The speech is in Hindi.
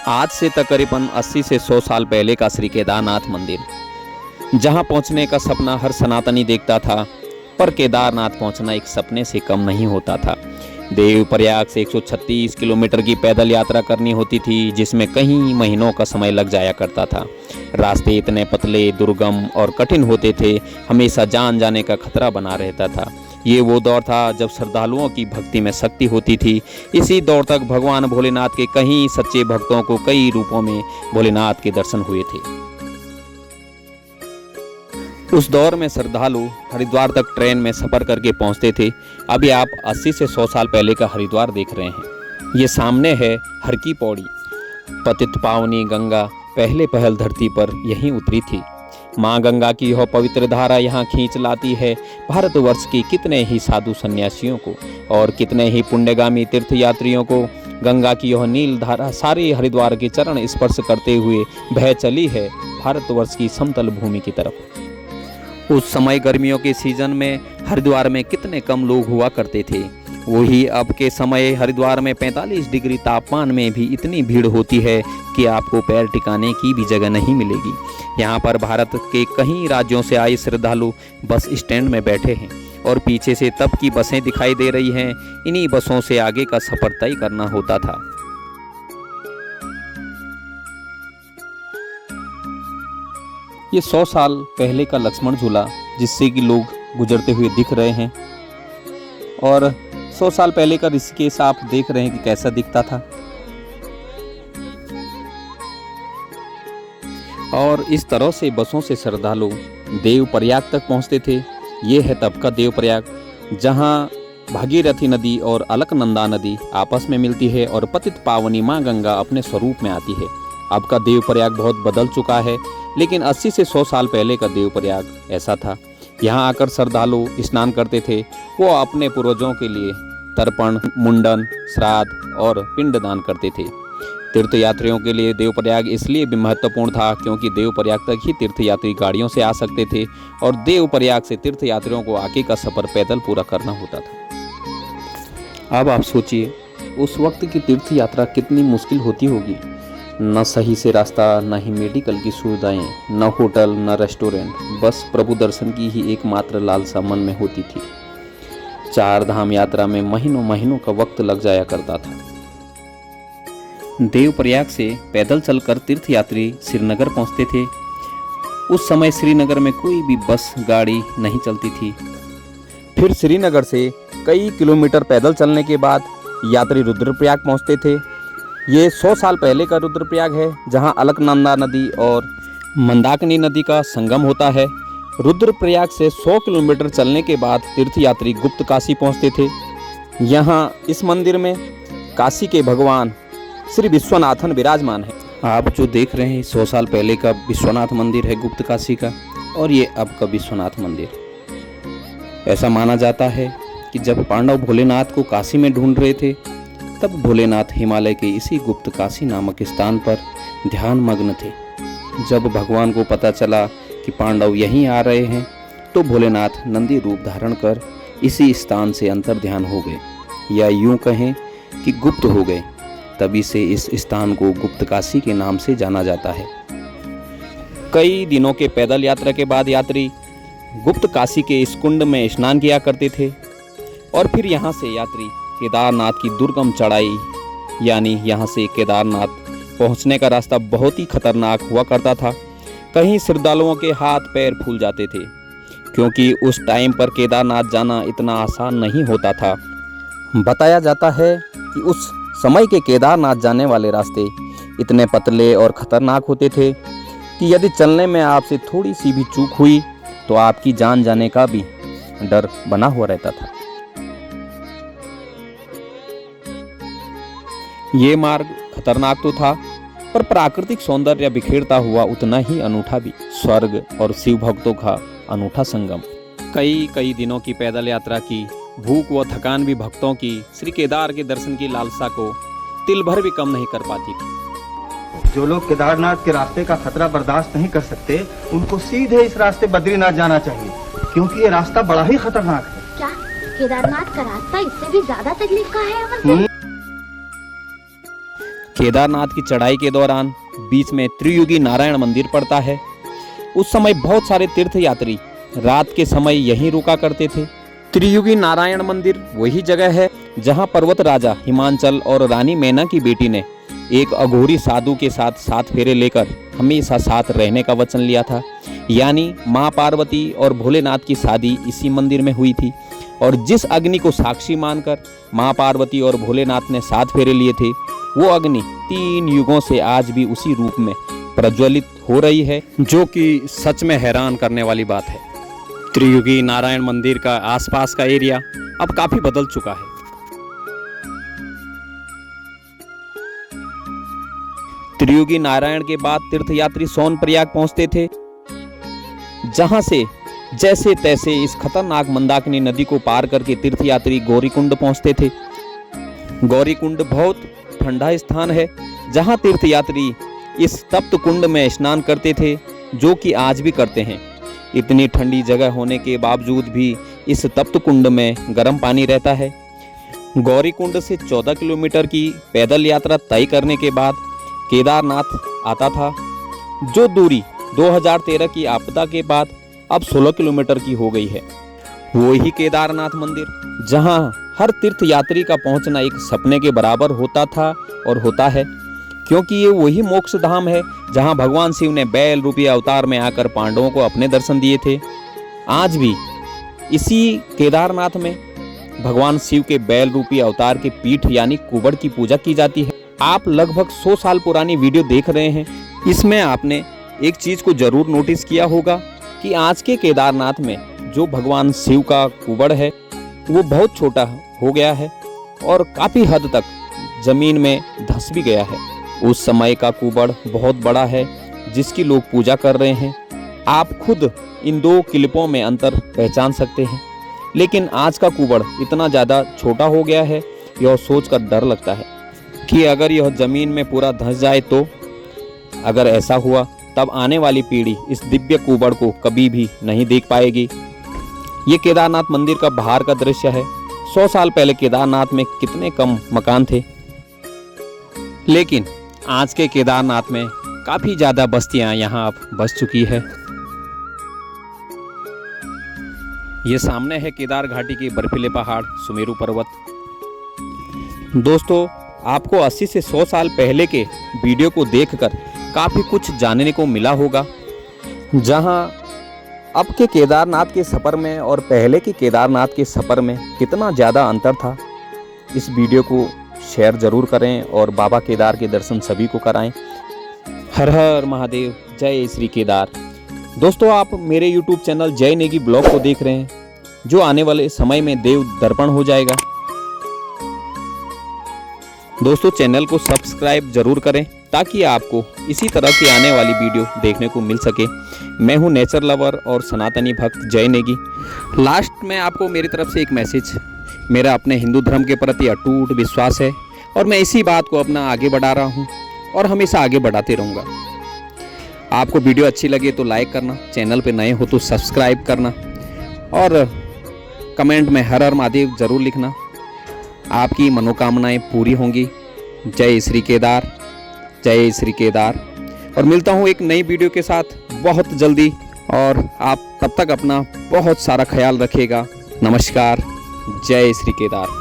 आज से तकरीबन 80 से 100 साल पहले का श्री केदारनाथ मंदिर, जहां पहुंचने का सपना हर सनातनी देखता था, पर केदारनाथ पहुंचना एक सपने से कम नहीं होता था। देवप्रयाग से 136 किलोमीटर की पैदल यात्रा करनी होती थी, जिसमें कई महीनों का समय लग जाया करता था। रास्ते इतने पतले, दुर्गम और कठिन होते थे, हमेशा जान जाने का खतरा बना रहता था। ये वो दौर था जब श्रद्धालुओं की भक्ति में शक्ति होती थी। इसी दौर तक भगवान भोलेनाथ के कई सच्चे भक्तों को कई रूपों में भोलेनाथ के दर्शन हुए थे। उस दौर में श्रद्धालु हरिद्वार तक ट्रेन में सफ़र करके पहुंचते थे। अभी आप 80 से 100 साल पहले का हरिद्वार देख रहे हैं। ये सामने है हर की पौड़ी। पतित पावनी गंगा पहले पहल धरती पर यहीं उतरी थी। माँ गंगा की यह पवित्र धारा यहाँ खींच लाती है भारतवर्ष की कितने ही साधु सन्यासियों को और कितने ही पुण्यगामी तीर्थयात्रियों को। गंगा की यह नील धारा सारे हरिद्वार के चरण स्पर्श करते हुए बह चली है भारतवर्ष की समतल भूमि की तरफ। उस समय गर्मियों के सीजन में हरिद्वार में कितने कम लोग हुआ करते थे, वही अब के समय हरिद्वार में 45 डिग्री तापमान में भी इतनी भीड़ होती है कि आपको पैर टिकाने की भी जगह नहीं मिलेगी। यहाँ पर भारत के कई राज्यों से आए श्रद्धालु बस स्टैंड में बैठे हैं और पीछे से तब की बसें दिखाई दे रही हैं। इन्हीं बसों से आगे का सफ़र तय करना होता था। ये 100 साल पहले का लक्ष्मण झूला, जिससे कि लोग गुजरते हुए दिख रहे हैं, और 100 साल पहले का ऋषिकेश आप देख रहे हैं कि कैसा दिखता था। और इस तरह से बसों से श्रद्धालु देवप्रयाग तक पहुंचते थे। ये है तब का देवप्रयाग, जहां भागीरथी नदी और अलकनंदा नदी आपस में मिलती है और पतित पावनी माँ गंगा अपने स्वरूप में आती है। अब का देवप्रयाग बहुत बदल चुका है, लेकिन 80 से 100 साल पहले का देवप्रयाग ऐसा था। यहाँ आकर श्रद्धालु स्नान करते थे। वो अपने पूर्वजों के लिए तर्पण, मुंडन, श्राद्ध और पिंडदान करते थे। तीर्थयात्रियों के लिए देवप्रयाग इसलिए भी महत्वपूर्ण था क्योंकि देवप्रयाग तक ही तीर्थयात्री गाड़ियों से आ सकते थे और देवप्रयाग से तीर्थयात्रियों को आगे का सफ़र पैदल पूरा करना होता था। अब आप सोचिए, उस वक्त की तीर्थ यात्रा कितनी मुश्किल होती होगी। न सही से रास्ता, न ही मेडिकल की सुविधाएं, न होटल, न रेस्टोरेंट, बस प्रभु दर्शन की ही एकमात्र लालसा मन में होती थी। 4 धाम यात्रा में महीनों महीनों का वक्त लग जाया करता था। देवप्रयाग से पैदल चलकर तीर्थयात्री श्रीनगर पहुंचते थे। उस समय श्रीनगर में कोई भी बस गाड़ी नहीं चलती थी। फिर श्रीनगर से कई किलोमीटर पैदल चलने के बाद यात्री रुद्रप्रयाग पहुंचते थे। ये 100 साल पहले का रुद्रप्रयाग है, जहां अलकनंदा नदी और मंदाकिनी नदी का संगम होता है। रुद्रप्रयाग से 100 किलोमीटर चलने के बाद तीर्थयात्री गुप्त काशी पहुंचते थे। यहाँ इस मंदिर में काशी के भगवान श्री विश्वनाथन विराजमान है। आप जो देख रहे हैं 100 साल पहले का विश्वनाथ मंदिर है गुप्त काशी का, और ये अब का विश्वनाथ मंदिर। ऐसा माना जाता है कि जब पांडव भोलेनाथ को काशी में ढूंढ रहे थे, तब भोलेनाथ हिमालय के इसी गुप्त काशी नामक स्थान पर ध्यान मग्न थे। जब भगवान को पता चला कि पांडव यहीं आ रहे हैं, तो भोलेनाथ नंदी रूप धारण कर इसी स्थान से अंतर ध्यान हो गए, या यूं कहें कि गुप्त हो गए। तभी से इस स्थान को गुप्त काशी के नाम से जाना जाता है। कई दिनों के पैदल यात्रा के बाद यात्री गुप्त काशी के इस कुंड में स्नान किया करते थे और फिर यहाँ से यात्री केदारनाथ की दुर्गम चढ़ाई, यानी यहाँ से केदारनाथ पहुँचने का रास्ता बहुत ही खतरनाक हुआ करता था। कहीं श्रद्धालुओं के हाथ पैर फूल जाते थे, क्योंकि उस टाइम पर केदारनाथ जाना इतना आसान नहीं होता था। बताया जाता है कि उस समय के केदारनाथ जाने वाले रास्ते इतने पतले और खतरनाक होते थे कि यदि चलने में आपसे थोड़ी सी भी चूक हुई तो आपकी जान जाने का भी डर बना हुआ रहता था। ये मार्ग खतरनाक तो था, पर प्राकृतिक सौंदर्य बिखेरता हुआ उतना ही अनूठा भी। स्वर्ग और शिव भक्तों का अनूठा संगम। कई दिनों की पैदल यात्रा की भूख व थकान भी भक्तों की श्री केदार के दर्शन की लालसा को तिल भर भी कम नहीं कर पाती थी। जो लोग केदारनाथ के रास्ते का खतरा बर्दाश्त नहीं कर सकते, उनको सीधे इस रास्ते बद्रीनाथ जाना चाहिए, क्योंकि ये रास्ता बड़ा ही खतरनाक है। क्या केदारनाथ का रास्ता इससे भी ज्यादा तकलीफ का है अमर? केदारनाथ की चढ़ाई के दौरान बीच में त्रियुगी नारायण मंदिर पड़ता है। उस समय बहुत सारे तीर्थयात्री रात के समय यहीं रुका करते थे। त्रियुगी नारायण मंदिर वही जगह है जहां पर्वत राजा हिमांचल और रानी मैना की बेटी ने एक अघोरी साधु के साथ 7 फेरे लेकर हमेशा साथ रहने का वचन लिया था। यानी माँ पार्वती और भोलेनाथ की शादी इसी मंदिर में हुई थी और जिस अग्नि को साक्षी मानकर माँ पार्वती और भोलेनाथ ने 7 फेरे लिए थे, वो अग्नि 3 युगों से आज भी उसी रूप में प्रज्वलित हो रही है, जो कि सच में हैरान करने वाली बात है। त्रियुगी नारायण मंदिर का आसपास का एरिया अब काफी बदल चुका है। त्रियुगी नारायण के बाद तीर्थयात्री सोनप्रयाग पहुंचते थे, जहां से जैसे तैसे इस खतरनाक मंदाकिनी नदी को पार करके तीर्थयात्री गौरीकुंड पहुंचते थे। गौरीकुंड बहुत ठंडा स्थान है जहां तीर्थयात्री इस तप्त कुंड में स्नान करते थे, जो कि आज भी करते हैं। इतनी ठंडी जगह होने के बावजूद भी इस तप्त कुंड में गर्म पानी रहता है। गौरीकुंड से 14 किलोमीटर की पैदल यात्रा तय करने के बाद केदारनाथ आता था, जो दूरी 2013 की आपदा के बाद अब 16 किलोमीटर की हो गई है। वही केदारनाथ मंदिर जहां हर तीर्थयात्री का पहुंचना एक सपने के बराबर होता था और होता है, क्योंकि ये वही मोक्ष धाम है जहां भगवान शिव ने बैल रूपी अवतार में आकर पांडवों को अपने दर्शन दिए थे। आज भी इसी केदारनाथ में भगवान शिव के बैल रूपी अवतार के पीठ यानी कुबड़ की पूजा की जाती है। आप लगभग 100 साल पुरानी वीडियो देख रहे हैं। इसमें आपने एक चीज को जरूर नोटिस किया होगा कि आज के केदारनाथ में जो भगवान शिव का कुबड़ है वो बहुत छोटा हो गया है और काफी हद तक जमीन में धंस भी गया है। उस समय का कुबड़ बहुत बड़ा है जिसकी लोग पूजा कर रहे हैं। आप खुद इन 2 क्लिपों में अंतर पहचान सकते हैं, लेकिन आज का कुबड़ इतना ज़्यादा छोटा हो गया है, यह सोचकर डर लगता है कि अगर यह ज़मीन में पूरा धंस जाए तो अगर ऐसा हुआ तब आने वाली पीढ़ी इस दिव्य कुबड़ को कभी भी नहीं देख पाएगी। ये केदारनाथ मंदिर का बाहर का दृश्य है। 100 साल पहले केदारनाथ में कितने कम मकान थे, लेकिन आज के केदारनाथ में काफी ज्यादा बस्तियां यहाँ अब बस चुकी है। ये सामने है केदार घाटी के बर्फीले पहाड़ सुमेरु पर्वत। दोस्तों, आपको 80 से 100 साल पहले के वीडियो को देखकर काफी कुछ जानने को मिला होगा, जहां अब के केदारनाथ के सफ़र में और पहले के केदारनाथ के सफ़र में कितना ज़्यादा अंतर था। इस वीडियो को शेयर ज़रूर करें और बाबा केदार के दर्शन सभी को कराएं। हर हर महादेव, जय श्री केदार। दोस्तों, आप मेरे YouTube चैनल जय नेगी ब्लॉग को देख रहे हैं, जो आने वाले समय में देव दर्पण हो जाएगा। दोस्तों, चैनल को सब्सक्राइब जरूर करें ताकि आपको इसी तरह की आने वाली वीडियो देखने को मिल सके। मैं हूं नेचर लवर और सनातनी भक्त जय नेगी। लास्ट में आपको मेरी तरफ से एक मैसेज। मेरा अपने हिंदू धर्म के प्रति अटूट विश्वास है और मैं इसी बात को अपना आगे बढ़ा रहा हूं और हमेशा आगे बढ़ाते रहूँगा। आपको वीडियो अच्छी लगे तो लाइक करना, चैनल पे नए हो तो सब्सक्राइब करना और कमेंट में हर हर महादेव ज़रूर लिखना। आपकी मनोकामनाएं पूरी होंगी। जय श्री केदार, जय श्री केदार। और मिलता हूँ एक नई वीडियो के साथ बहुत जल्दी, और आप तब तक अपना बहुत सारा ख्याल रखिएगा। नमस्कार, जय श्री केदार।